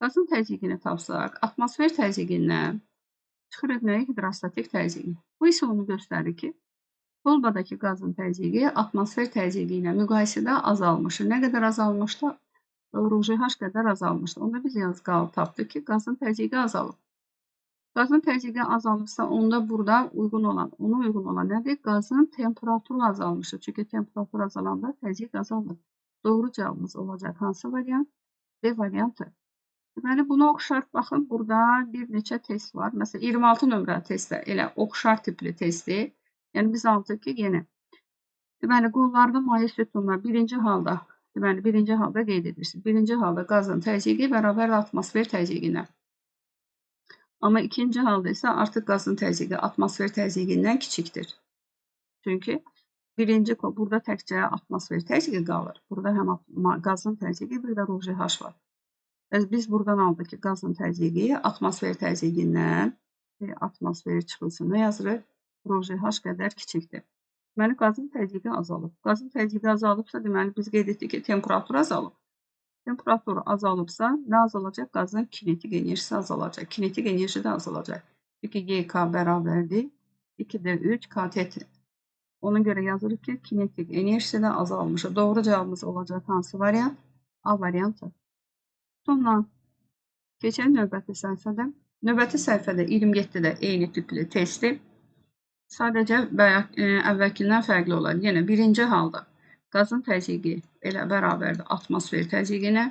Qazın təzyiqini tapsaq, atmosfer təzyiqindən çıxır etməyə hidrostatik təzyiqini. Bu isə onu göstərir ki, kolbadakı qazın təzyiqi atmosfer təzyiqi ilə müqayisədə azalmışdır. Nə qədər azalmışdır? OJH qədər azalmışdır. Onda biz tapdıq ki, qazın təzyiqi azalıb. Qazın təzyiqi azalıbsa, onda burada ona uyğun olan nədir? Qazın temperaturu azalmışdır. Çünki temperatur azalanda təzyiq azalır. Doğru cavabımız olacaq hansı variant? B variantı. Deməli, buna oxşar, baxın, burada bir neçə test var. Məsələn, 26 nömrəli testdə elə oxşar tipli testdir. Yəni, biz aldıq ki, yenə. Deməli, qollarda maye sütunlar birinci halda qeyd edirsiniz. Birinci halda qazın təzyiqi bərabər atmosfer təzyiqinə. Amma ikinci halda isə artıq qazın təzyiqi atmosfer təzyiqindən kiçikdir. Çünki burada təkcə atmosfer təzyiqi qalır. Burada həm qazın təzyiqi, bir də OJH var. Biz buradan aldıq ki, qazın təzyiqi atmosfer təzyiqindən atmosfer çıxılsın yazırıq. OJH qədər kiçikdir. Deməli, qazın təzyiqi azalıb. Qazın təzyiqi azalıbsa, deməli, biz qeyd etdik ki, temperatur azalıb. Temperatur azalıbsa, nə azalacaq? Qazın kinetik enerjisi azalacaq. Kinetik enerji də azalacaq. Çünki GK bərabərdir 2D3 KT. Ona görə yazırıq ki, kinetik enerjisi də azalmışdır. Doğru cavabımız olacaq hansı variant? A variantı. Sonra keçək növbəti səhifədə. Növbəti səhifədə 27-də eyni tipli testi. Sadəcə əvvəlkindən fərqli olar. Yenə birinci halda qazın təzyiqi elə bərabərdir atmosfer təzyiqinə.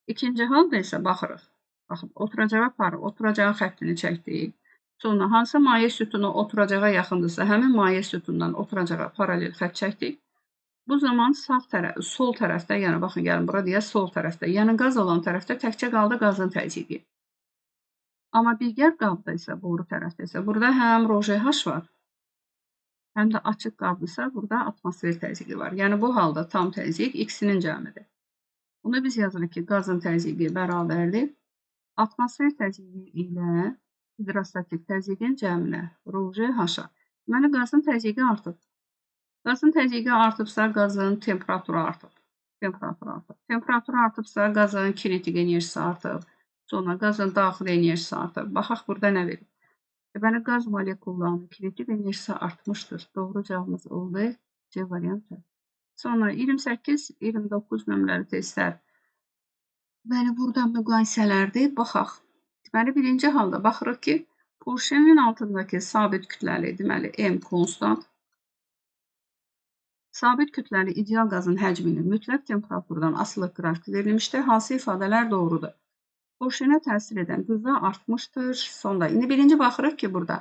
İkinci halda isə baxırıq. Baxın, oturacağın xəttini çəkdik. Sonra hansı maye sütunu oturacağa yaxındırsa, həmin maye sütundan oturacağa paralel xətt çəkdik. Bu zaman sol tərəfdə, yəni baxın, gəlin bura deyək, sol tərəfdə, yəni qaz olan tərəfdə təkcə qaldı qazın təzyiqi. Amma digər qabda isə, boru tərəfdə isə, burada həm OJH var, həm də açıq qabdırsa, burada atmosfer təzyiqi var. Yəni, bu halda tam təzyiq ikisinin cəmidir. Onda biz yazırıq ki, qazın təzyiqi bərabərdir. Atmosfer təzyiqi ilə hidrostatik təzyiqin cəminə, OJH-a. Deməli, qazın təzyiqi artıb. Qazın təzyiqi artıbsa, qazın temperaturu artıb. Temperaturu artıbsa, qazın kinetik enerjisi artıb. Sonra qazın daxili enerjisi artıb. Baxaq, burada nə verir? Deməli, qaz molekullarının kinetik enerjisi artmışdır. Doğru cavabımız oldu. C variantı. Sonra 28-29 nömrəli testlər. Deməli, burada müqayisələrdir. Baxaq. Deməli, birinci halda baxırıq ki, porşenin altındakı sabit kütləli, deməli, M konstant. Sabit kütləli ideal qazın həcminin mütləq temperaturdan asılı qrafik verilmişdir. Hansı ifadələr doğrudur? Porşenə təsir edən qüvvə artmışdır. Sonda, indi birinci baxırıq ki, burada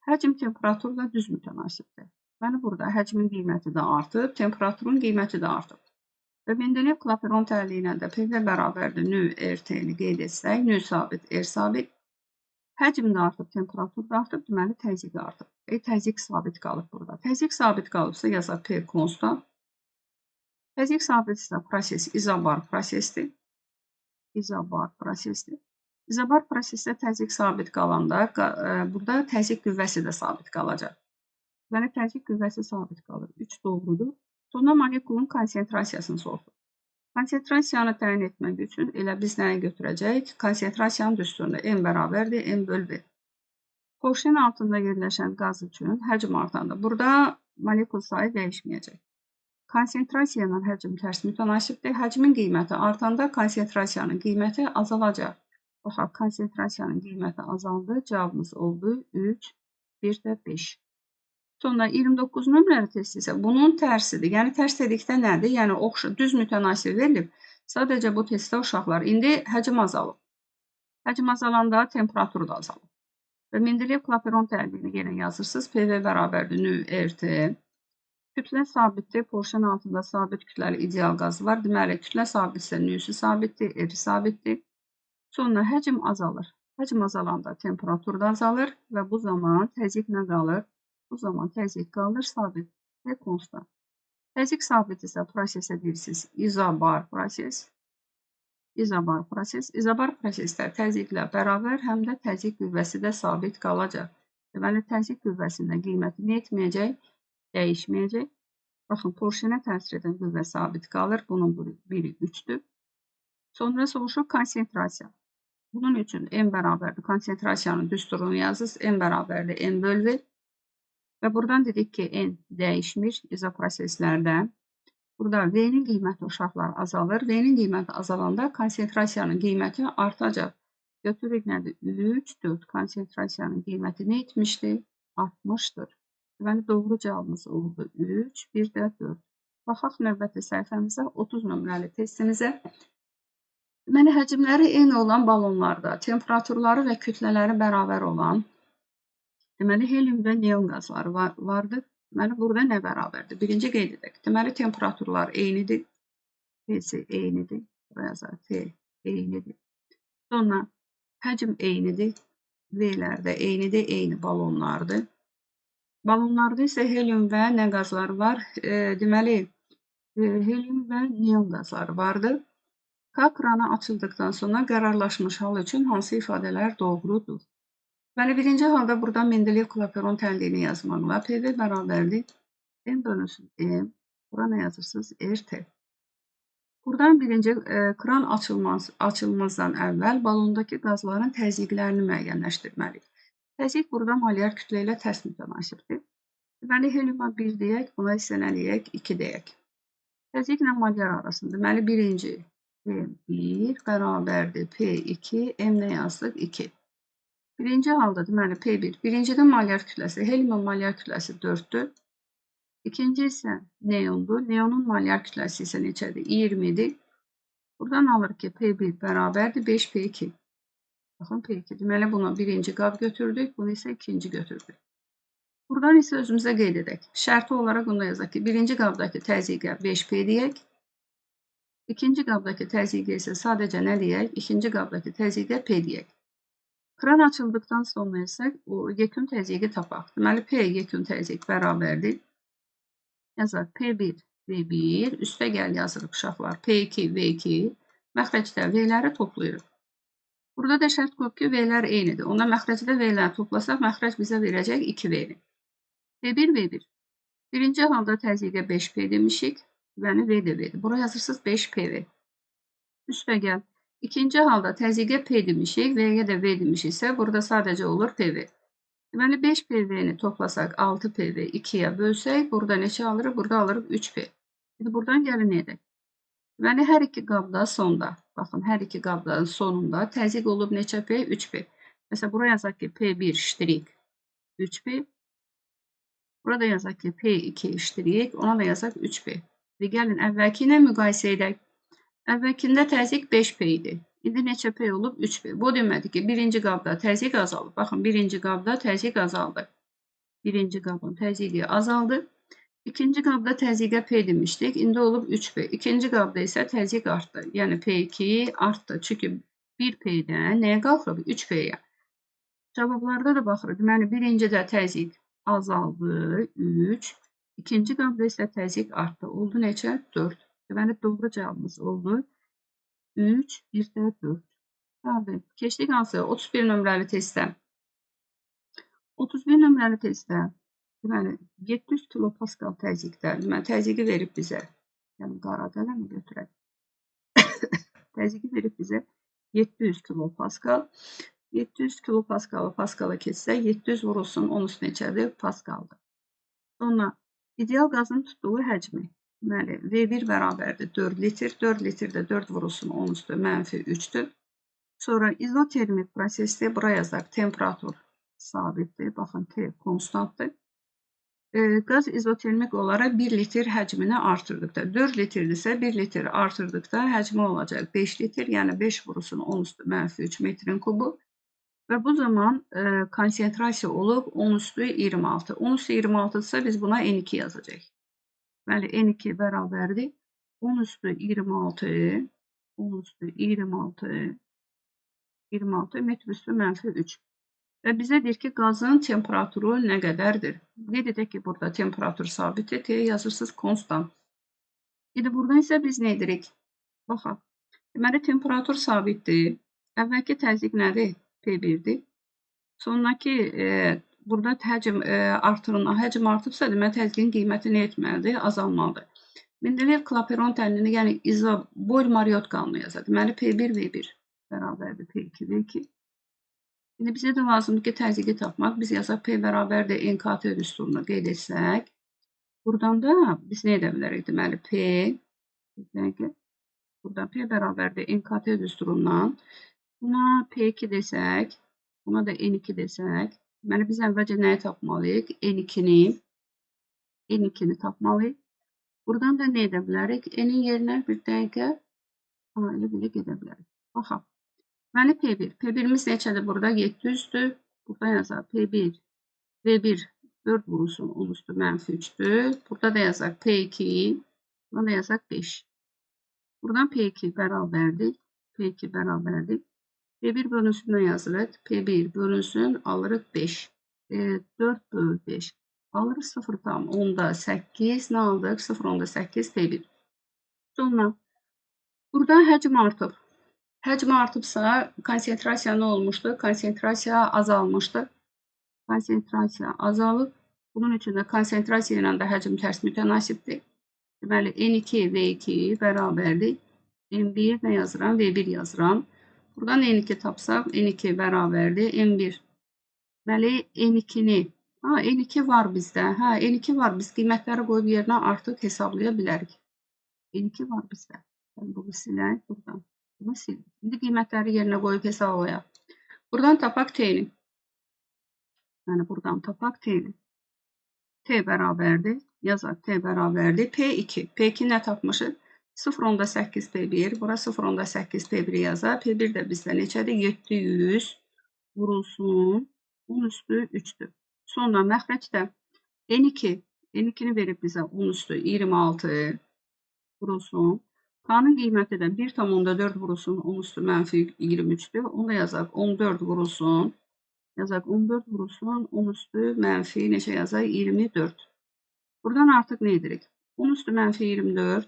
həcm temperaturla düz mütənasibdir. Yəni, burada həcmin qiyməti də artıb, temperaturun qiyməti də artıb. Və Mendeleyev-Klaperon təhliyi ilə də PV bərabərdir nö RT-ni qeyd etsək, nö sabit, R sabit. Həcm də artıb, temperatur da artıb, deməli təzyiq artıb. Təzyiq sabit qalıb burada. Təzyiq sabit qalıbsa yazaq P konstant. Təzyiq sabitsə proses izobar prosesdir. İzobar prosesdə təzyiq sabit qalanda burada təzyiq qüvvəsi də sabit qalacaq. Deməli, təzyiq qüvvəsi sabit qalır. 3 doğrudur. Sonra molekulun konsentrasiyasını soruşur. Konsentrasiyanı təyin etmək üçün elə biz nəyi götürəcəyik? Konsentrasiyanın düsturunda M bərabərdir, M böl V. Porşenin altında yerləşən qaz üçün həcm artanda burada molekul sayı dəyişməyəcək. Konsentrasiya ilə həcm tərs mütənasibdir. Həcmin qiyməti artanda konsentrasiyanın qiyməti azalacaq. Baxaq, konsentrasiyanın qiyməti azaldı. Cavabımız oldu 3, 1 də 5. Sonra 29 nömrəli test isə bunun tərsidir. Yəni, tərs dedikdə nədir? Yəni, düz mütənasib verilib. Sadəcə bu testdə uşaqlar indi həcm azalıb. Həcm azalanda temperatur da azalıb. Və Mendeleyev-Klaperon təlbiyini yenə yazırsınız. PV bərabərdir nö RT. Kütlə sabitdir. Porşun altında sabit kütləli ideal qaz var. Deməli, kütlə sabitsə nüsi sabitdir, F sabitdir. Sonra həcm azalır. Həcm azalanda temperatur da azalır və bu zaman təzyiq nə qalır? Bu zaman təzyiq qalır sabit və konstant. Təzyiq sabit isə prosesə deyirsiniz izobar proses. İzobar proses. İzobar prosesdə təzyiqlə bərabər həm də təzyiq qüvvəsi də sabit qalacaq. Deməli, təzyiq qüvvəsinin qiyməti nə etməyəcək? Dəyişməyəcək. Baxın, porşinə təsir edən qüvvə sabit qalır. Bunun biri 3-dür. Sonra soruşur konsentrasiya. Bunun üçün n bərabərdir. Konsentrasiyanın düsturunu yazırız. N bərabərdir n bölü V. Və buradan dedik ki, n dəyişmir izoproseslərdə. Burada V-nin qiyməti uşaqlar azalır. V-nin qiyməti azalanda konsentrasiyanın qiyməti artacaq. Götürürük nədir? 3, 4. Konsentrasiyanın qiyməti nə etmişdir? Artmışdır. Deməli, doğru cavabımız oldu 3, bir də 4. Baxaq növbəti səhifəmizə, 30 nömrəli testimizə. Deməli, həcmləri eyni olan balonlarda temperaturları və kütlələri bərabər olan, deməli, helium və neon qazları vardır. Deməli, burada nə bərabərdir? Birinci qeyd edək. Deməli, temperaturlar eynidir. T-si eynidir. Buraya yazaq, T eynidir. Sonra həcm eynidir. V-lər də eynidir, eyni balonlardır. Balonlarda isə helium və nə qazları var? Deməli, helium və neon qazları vardır. K kranı açıldıqdan sonra qərarlaşmış hal üçün hansı ifadələr doğrudur? Deməli, birinci halda burada Mendeleev-Klaperon tənliyini yazmaqla PV bərabərdir. M bölünsün M. Bura nə yazırsınız? RT. Buradan birinci kran açılmazdan əvvəl balondakı qazların təzyiqlərini müəyyənləşdirməliyik. Təzyiq burada molyar kütlə ilə tərs mütənasibdir. Deməli, heliuma 1 deyək, buna isə nə deyək? 2 deyək. Təzyiqlə molyar arasında, deməli, birinci P1 bərabərdir P2, M nə yazdıq? 2. Birinci halda, deməli, P1, birincidə molyar kütləsi, heliumun molyar kütləsi 4-dür. İkinci isə neondur. Neonun molyar kütləsi isə neçədir? 20-dir. Buradan alır ki, P1 bərabərdir 5P2. Baxın, P2. Deməli, bunu birinci qab götürdük, bunu isə ikinci götürdük. Buradan isə özümüzə qeyd edək. Şərti olaraq bunu yazaq ki, birinci qabdakı təzyiqə 5P deyək. İkinci qabdakı təzyiqə isə sadəcə nə deyək? İkinci qabdakı təzyiqə P deyək. Kran açıldıqdan sonra isə o yekun təzyiqi tapaq. Deməli, P yekun təzyiq bərabərdir. Yazaq P1, V1, üstə gəl yazırıq uşaqlar. P2, V2, məxrəcdə V-ləri toplayırıq. Burada da şərt qoyub ki, V-lər eynidir. Onda məxrəcdə V-ləri toplasaq, məxrəc bizə verəcək 2V-ni. P1, V1. Birinci halda təzyiqə 5P demişik. Yəni V də V-dir. Bura yazırsınız 5PV. Üstə gəl. İkinci halda təzyiqə P demişik, V-yə də V demişiksə, burada sadəcə olur PV. Deməli, 5PV-ni toplasaq 6PV 2-yə bölsək, burada neçə alırıq? Burada alırıq 3P. Şimdi buradan gəlin edək. Deməli, hər iki qabda sonda, baxın, hər iki qabdanın sonunda təzyiq olub neçə P? 3P. Məsələn, buraya yazaq ki, P1 ştrik 3P. Burada yazaq ki, P2 ştrik, ona da yazaq 3P. Gəlin, əvvəlki ilə müqayisə edək. Əvvəlkində təzyiq 5P idi. İndi neçə P olub? 3P. Bu deməkdir ki, birinci qabda təzyiq azalıb. Baxın, birinci qabda təzyiq azaldı. Birinci qabın təzyiqi azaldı. İkinci qabda təzyiqə P demişdik. İndi olub 3P. İkinci qabda isə təzyiq artdı. Yəni P2 artdı. Çünki 1P-dən nəyə qalxıb? 3P-yə. Cavablarda da baxırıq. Deməli, birincidə təzyiq azaldı. 3. İkinci qabda isə təzyiq artdı. Oldu neçə? 4. Deməli, doğru cavabımız oldu. 3, bir də 4. Qaldı. Keçdik hansı? 31 nömrəli testdə. 31 nömrəli testdə, deməli, 700 kilopascal təzyiqdə, deməli, təzyiqi verib bizə, yəni, qara qələmi götürək. Təzyiqi verib bizə 700 kilopascal. 700 kilopaskalı paskala keçsə, 700 vurulsun 10 üstü neçədir? Paskaldır. Sonra, ideal qazın tutduğu həcmi. Deməli, V1 bərabərdir 4 litr. 4 litrdə 4 vurulsun 10 üstü -3-dür. Sonra, izotermik prosesdə bura yazaq. Temperatur sabitdir. Baxın, T konstantdır. Qaz izotermik olaraq 1 litr həcmini artırdıqda, 4 litrdirsə 1 litr artırdıqda həcmi olacaq 5 litr, yəni 5 vurulsun 10 üstü -3 metrin kubu. Və bu zaman konsentrasiya olub 10 üstü 26. 10 üstü 26-dırsa biz buna N2 yazacaq. Deməli, N2 bərabərdir 10 üstü 26, 10 üstü 26 metr üstü -3. Və bizə deyir ki, qazın temperaturu nə qədərdir? Qeyd edək ki, burada temperatur sabitdir, T yazırsınız konstant. İndi burada isə biz nə edirik? Baxaq. Deməli, temperatur sabitdir. Əvvəlki təzyiq nədir? P1-dir. Sonraki burada həcm artıbsa, deməli, təzyiqin qiyməti nə etməlidir? Azalmalıdır. Mendeleyev-Klaperon tənlini, yəni Boyle-Mariyot qanunu yazar. Deməli, P1 V1 bərabərdir P2 V2. İndi bizə də lazımdır ki, təzyiqi tapmaq. Biz yazaq P bərabərdir NKT düsturunu qeyd etsək. Buradan da biz nə edə bilərik? Deməli, buradan P bərabərdir NKT düsturundan. Buna P2 desək, buna da N2 desək. Deməli, biz əvvəlcə nəyi tapmalıyıq? N2-ni tapmalıyıq. Buradan da nə edə bilərik? N-in yerinə bir dəqiqə elə belə gedə bilərik. Baxaq. Deməli, P1. P1'imiz neçədir burada? 700'dür. Burada yazaq P1, V1 4 vurulsun 10 üstü -3'dür. Burada da yazaq P2, burada da yazaq 5. Buradan P2 bərabərdir. P1 bölünsün nə yazırıq? P1 bölünsün, alırıq 5. 4 bölü 5. Alırıq 0,8. Nə aldıq? 0,8 P1. Sonra burada həcm artıb. Həcm artıbsa, konsentrasiya nə olmuşdur? Konsentrasiya azalmışdır. Konsentrasiya azalıb. Bunun üçün də konsentrasiya ilə də həcm tərs mütənasibdir. Deməli, N2 V2 bərabərdir. N1 nə yazıram? V1 yazıram. Buradan N2 tapsaq, N2 bərabərdir. N1. Deməli, N2 var bizdə. N2 var. Biz qiymətləri qoyub yerinə artıq hesablaya bilərik. N2 var bizdə. Bunu silək buradan. Bunu sildik. İndi qiymətləri yerinə qoyub hesablayaq. Buradan tapaq T-ni. Yəni, buradan tapaq T-ni. T bərabərdir. Yazaq T bərabərdir. P2. P2 nə tapmışıq? 0,8 P1. Bura 0,8 P1 yazaq. P1 də bizdə neçədir? 700 vurulsun 10 üstü 3'dür. Sonra məxrəcdə N2'ni verib bizə 10 üstü 26 vurulsun. K-nın qiyməti də 1,4 vurulsun 10 üstü -23'dür. Onu da yazaq 14 vurulsun. Yazaq 14 vurulsun 10 üstü mənfi neçə yazaq? 24. Buradan artıq nə edirik? 10 üstü -24,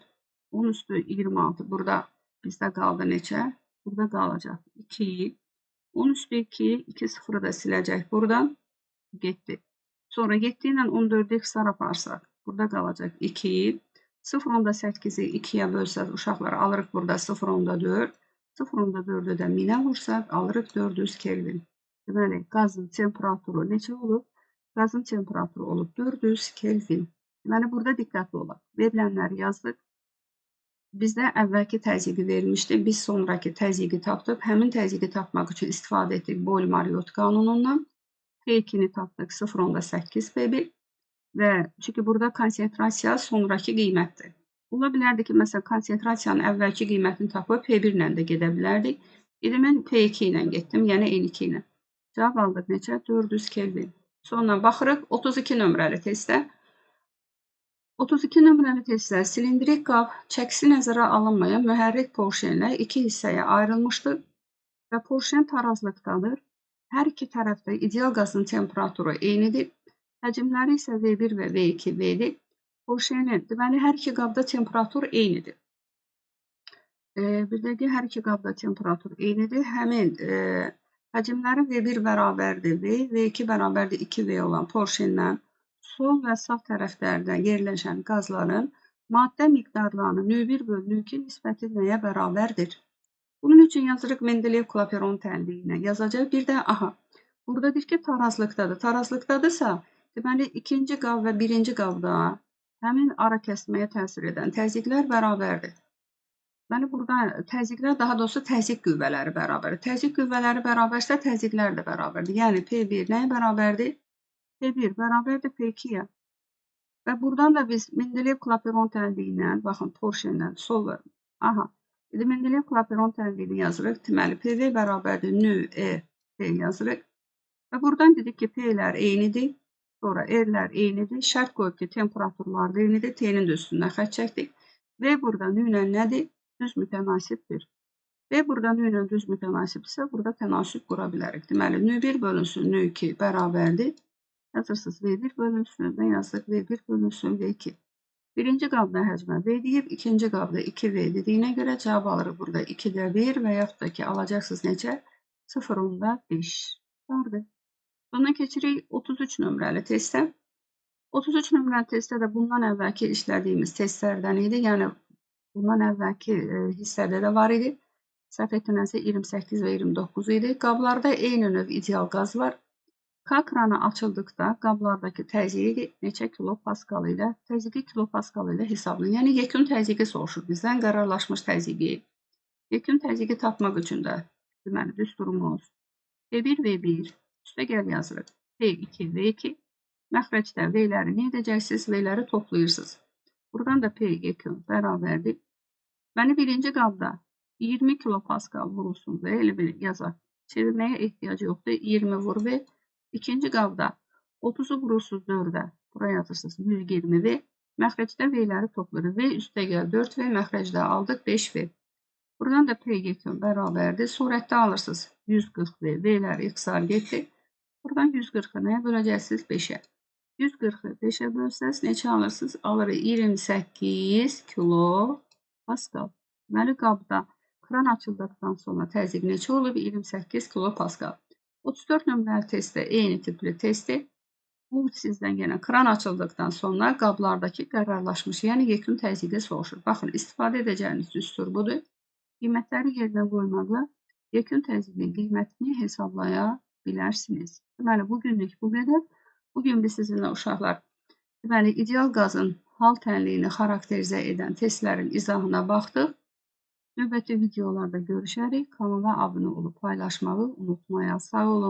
10 üstü 26. Burada bizdə qaldı neçə? Burada qalacaq 2. 10 üstü 2, 2 sıfırı da siləcək buradan. Getdi. Sonra 7 ilə 14'ü x-lar aparsaq. Burada qalacaq 2. 0,8'i 2'yə bölsək, uşaqlar alırıq burada 0,4. 0,4'ü də 1000'ə vursaq, alırıq 400 Kelvin. Deməli, qazın temperaturu neçə olub? Qazın temperaturu olub 400 Kelvin. Deməli, burada diqqətli olaq. Verilənləri yazdıq. Bizdə əvvəlki təzyiqi vermişdi. Biz sonraki təzyiqi tapdıq. Həmin təzyiqi tapmaq üçün istifadə etdik Boyle-Mariyot qanunundan. P2'ni tapdıq 0,8 P1. Və çünki burada konsentrasiya sonraki qiymətdir. Ola bilərdi ki, məsələn, konsentrasiyanın əvvəlki qiymətini tapıb P1 ilə də gedə bilərdik. İndi mən P2 ilə getdim, yəni N2 ilə. Cavab aldıq neçə? 400 Kelvin. Sonra baxırıq 32 nömrəli testdə. 32 nömrəli testdə silindrik qab çəkisi nəzərə alınmayan mühərrik porşenlə iki hissəyə ayrılmışdır və porşen tarazlıqdadır. Hər iki tərəfdə ideal qazın temperaturu eynidir. Həcmləri isə V1 və V2 V-dir. Porşenin, deməli, hər iki qabda temperatur eynidir. Bir dəqiqə, hər iki qabda temperatur eynidir. Həmin həcmləri V1 bərabərdir V, V2 bərabərdir 2V olan porşendən sol və sağ tərəflərdə yerləşən qazların maddə miqdarlarının N1/N2 nisbəti nəyə bərabərdir? Bunun üçün yazırıq Mendeleyev-Klaperon tənliyinə yazacaq. Bir də, burada deyir ki, tarazlıqdadır. Tarazlıqdadırsa, deməli, ikinci qab və birinci qabda həmin ara kəsməyə təsir edən təzyiqlər bərabərdir. Deməli, burada təzyiqlər, daha doğrusu təzyiq qüvvələri bərabərdir. Təzyiq qüvvələri bərabərsə, təzyiqlər də bərabərdir. Yəni, P1 nəyə bərabərdir? P1 bərabərdir P2'yə. Və buradan da biz Mendeleyev-Klaperon tənliyindən, baxın, porşendən sol və, Mendeleyev-Klaperon tənliyini yazırıq. Deməli, PV bərabərdir nö, P yazırıq. Və buradan dedik ki, P'lər eynidir. Sonra erlər eynidir. Şərt qoyub ki, temperaturlar da eynidir. T-nin də üstündən xətt çəkdik. V burada nü ilə nədir? Düz mütənasibdir. V burada nü ilə düz mütənasibdirsə, burada tənasüb qura bilərik. Deməli, nü1 bölünsün nü2 bərabərdir. Yazırsınız V1 bölünsün, nə yazdıq? V1 bölünsün V2. Birinci qabda həcmə V deyib, ikinci qabda 2V dediyinə görə cavab alırıq burada 2-də 1 və yaxud da ki, alacaqsınız necə? 0,5. Vardır. Sonra keçirik 33 nömrəli testə. 33 nömrəli testdə də bundan əvvəlki işlədiyimiz testlərdən idi. Yəni, bundan əvvəlki hissədə də var idi. Səhv etmirəmsə 28 və 29 idi. Qablarda eyni növ ideal qaz var. K kranı açıldıqda qablardakı təzyiqi neçə kilopaskal ilə, təzyiqi kilopaskal ilə hesablayın. Yəni, yekun təzyiqi soruşur bizdən, qərarlaşmış təzyiqi. Yekun təzyiqi tapmaq üçün də, deməli, düsturumuz V1, V1, üstə gəl yazırıq. P2, V2, məxrəcdə V-ləri nə edəcəksiniz? V-ləri toplayırsınız. Buradan da P yekun bərabərdir. Məni birinci qabda 20 kilopaskal vurulsun və elə bir yazaq. Çevirməyə ehtiyacı yoxdur. 20 vur V. İkinci qabda 30'u vurursunuz 4'ə. Buraya yatırsınız 120 V. Məxrəcdə V-ləri toplayırıq. V üstə gəl 4 V. Məxrəcdə aldıq 5 V. Buradan da P yekun bərabərdir. Surətdə alırsınız 140 V. V-ləri ixtisar getdi. Buradan 140'ı nəyə böləcəksiniz? 5'ə. 140'ı 5'ə bölsəz neçə alırsınız? Alırıq 28 kilopaskal. Deməli qabda kran açıldıqdan sonra təzyiq neçə olub? 28 kilopaskal. 34 nömrəli testdə eyni tipli testi. Bu sizdən yenə kran açıldıqdan sonra qablardakı qərarlaşmış, yəni yekun təzyiqi soruşur. Baxın, istifadə edəcəyiniz düstur budur. Qiymətləri yerinə qoymaqla yekun təzyiqin qiymətini hesablaya bilərsiniz. Deməli, bugünlük bu qədər. Bugün biz sizinlə uşaqlar, deməli, ideal qazın hal tənliyini xarakterizə edən testlərin izahına baxdıq. Növbəti videolarda görüşərik. Kanala abunə olub paylaşmağı unutmayın. Sağ olun.